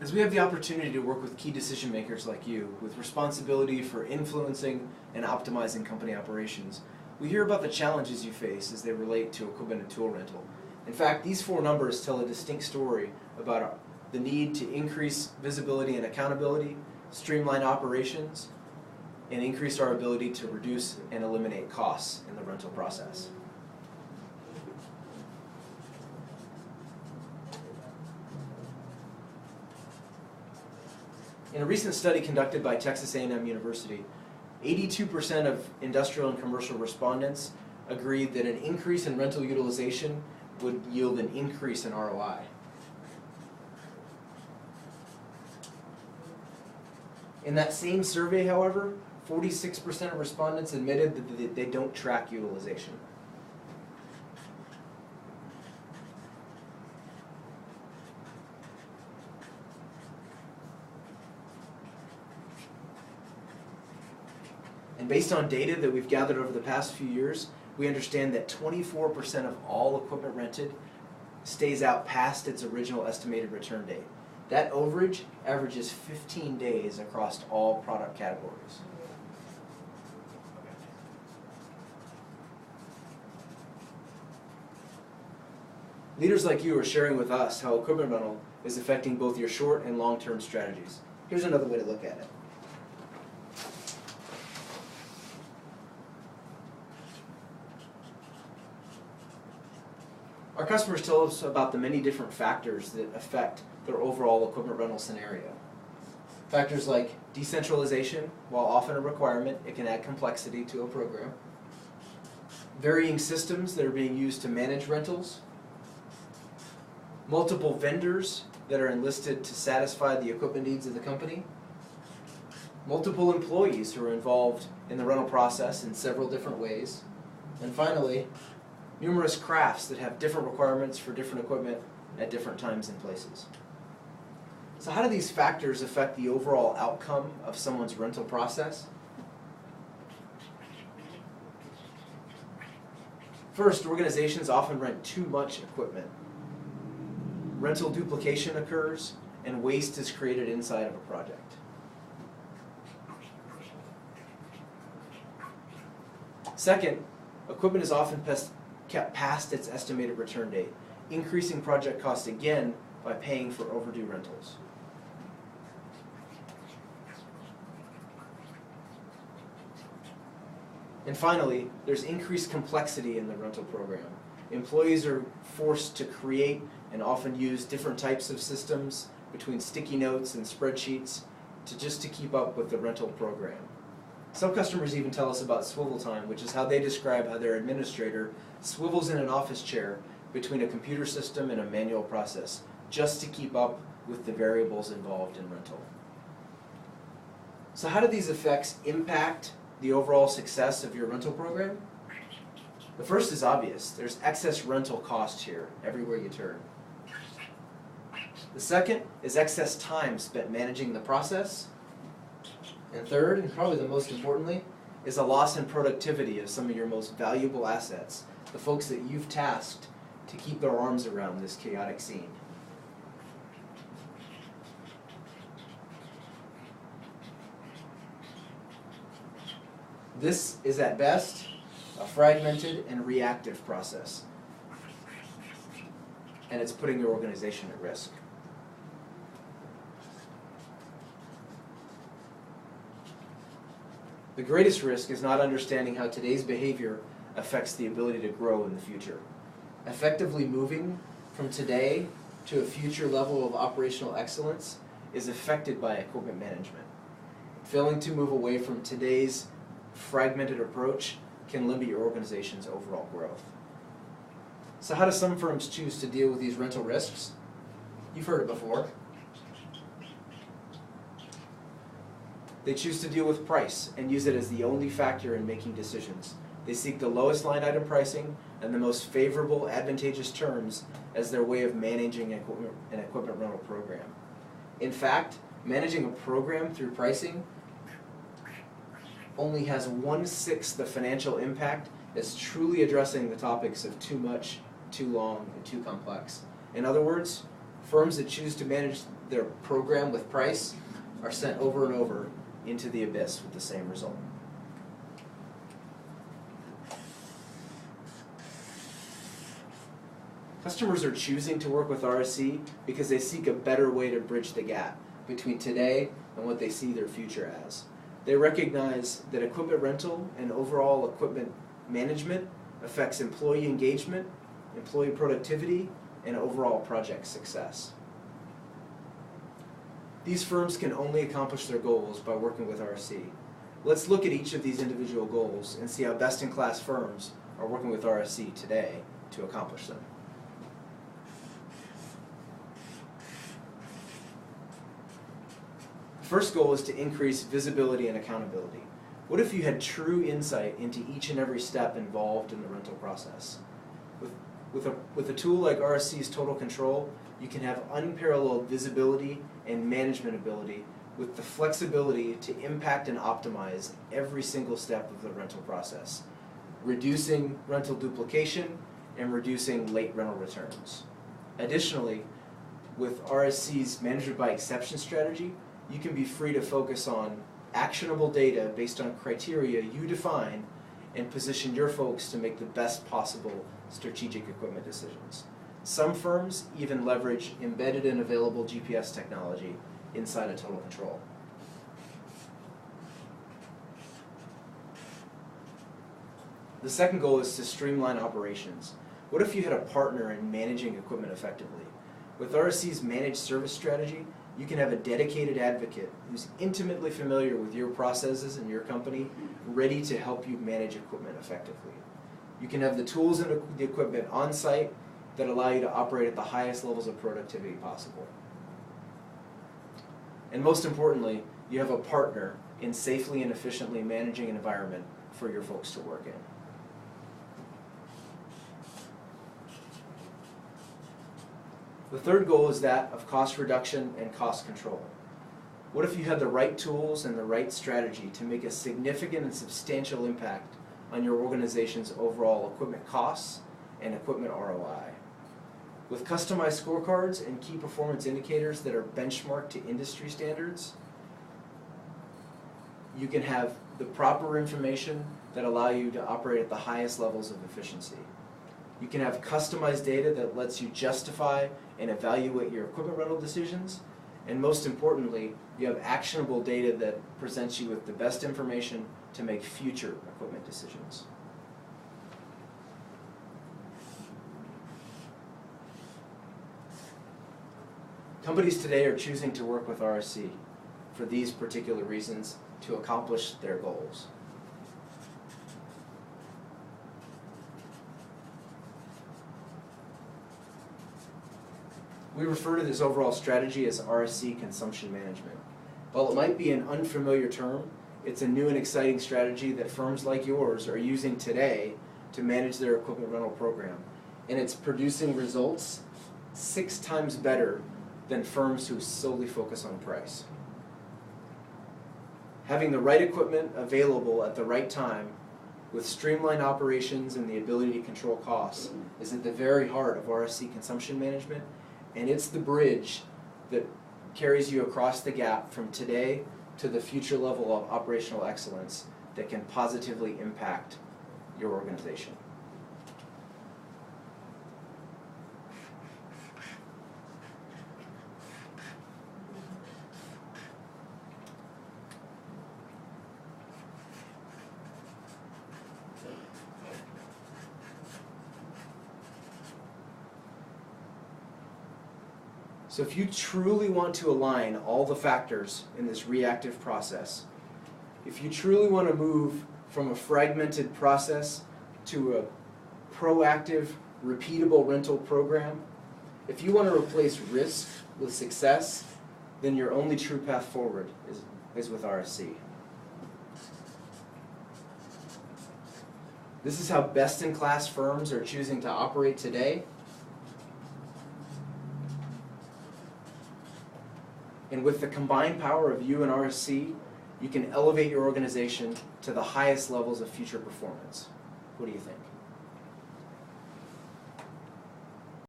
As we have the opportunity to work with key decision makers like you, with responsibility for influencing and optimizing company operations, we hear about the challenges you face as they relate to equipment and tool rental. In fact, these four numbers tell a distinct story about the need to increase visibility and accountability, streamline operations, and increase our ability to reduce and eliminate costs in the rental process. In a recent study conducted by Texas A&M University, 82% of industrial and commercial respondents agreed that an increase in rental utilization would yield an increase in ROI. In that same survey, however, 46% of respondents admitted that they don't track utilization. And based on data that we've gathered over the past few years, we understand that 24% of all equipment rented stays out past its original estimated return date. That overage averages 15 days across all product categories. Leaders like you are sharing with us how equipment rental is affecting both your short and long-term strategies. Here's another way to look at it. Our customers tell us about the many different factors that affect their overall equipment rental scenario. Factors like decentralization, while often a requirement, it can add complexity to a program. Varying systems that are being used to manage rentals. Multiple vendors that are enlisted to satisfy the equipment needs of the company. Multiple employees who are involved in the rental process in several different ways. And finally, numerous crafts that have different requirements for different equipment at different times and places. So how do these factors affect the overall outcome of someone's rental process? First, organizations often rent too much equipment. Rental duplication occurs, and waste is created inside of a project. Second, equipment is often kept past its estimated return date, increasing project costs again by paying for overdue rentals. And finally, there's increased complexity in the rental program. Employees are forced to create and often use different types of systems between sticky notes and spreadsheets to keep up with the rental program. Some customers even tell us about swivel time, which is how they describe how their administrator swivels in an office chair between a computer system and a manual process just to keep up with the variables involved in rental. So how do these effects impact the overall success of your rental program? The first is obvious. There's excess rental cost here everywhere you turn. The second is excess time spent managing the process. And third, and probably the most importantly, is a loss in productivity of some of your most valuable assets, the folks that you've tasked to keep their arms around this chaotic scene. This is at best a fragmented and reactive process, and it's putting your organization at risk. The greatest risk is not understanding how today's behavior affects the ability to grow in the future. Effectively moving from today to a future level of operational excellence is affected by equipment management. Failing to move away from today's fragmented approach can limit your organization's overall growth. So how do some firms choose to deal with these rental risks? You've heard it before. They choose to deal with price and use it as the only factor in making decisions. They seek the lowest line item pricing and the most favorable, advantageous terms as their way of managing an equipment rental program. In fact, managing a program through pricing only has 1/6 the financial impact as truly addressing the topics of too much, too long, and too complex. In other words, Firms that choose to manage their program with price are sent over and over into the abyss with the same result. Customers are choosing to work with RSC because they seek a better way to bridge the gap between today and what they see their future as. They recognize that equipment rental and overall equipment management affects employee engagement, employee productivity, and overall project success. These firms can only accomplish their goals by working with RSC. Let's look at each of these individual goals and see how best-in-class firms are working with RSC today to accomplish them. The first goal is to increase visibility and accountability. What if you had true insight into each and every step involved in the rental process? With a tool like RSC's Total Control, you can have unparalleled visibility and management ability with the flexibility to impact and optimize every single step of the rental process, reducing rental duplication and reducing late rental returns. Additionally, with RSC's Management by Exception strategy, you can be free to focus on actionable data based on criteria you define and position your folks to make the best possible strategic equipment decisions. Some firms even leverage embedded and available GPS technology inside of Total Control. The second goal is to streamline operations. What if you had a partner in managing equipment effectively? With RSC's managed service strategy, you can have a dedicated advocate who's intimately familiar with your processes and your company, ready to help you manage equipment effectively. You can have the tools and the equipment on site that allow you to operate at the highest levels of productivity possible. And most importantly, you have a partner in safely and efficiently managing an environment for your folks to work in. The third goal is that of cost reduction and cost control. What if you had the right tools and the right strategy to make a significant and substantial impact on your organization's overall equipment costs and equipment ROI? With customized scorecards and key performance indicators that are benchmarked to industry standards, you can have the proper information that allow you to operate at the highest levels of efficiency. You can have customized data that lets you justify and evaluate your equipment rental decisions. And most importantly, you have actionable data that presents you with the best information to make future equipment decisions. Companies today are choosing to work with RSC for these particular reasons to accomplish their goals. We refer to this overall strategy as RSC consumption management. While it might be an unfamiliar term, it's a new and exciting strategy that firms like yours are using today to manage their equipment rental program. And it's producing results 6 times better than firms who solely focus on price. Having the right equipment available at the right time with streamlined operations and the ability to control costs is at the very heart of RSC consumption management. And it's the bridge that carries you across the gap from today to the future level of operational excellence that can positively impact your organization. So if you truly want to align all the factors in this reactive process, if you truly want to move from a fragmented process to a proactive, repeatable rental program, if you want to replace risk with success, then your only true path forward is with RSC. This is how best-in-class firms are choosing to operate today. And with the combined power of you and RSC, you can elevate your organization to the highest levels of future performance. What do you think?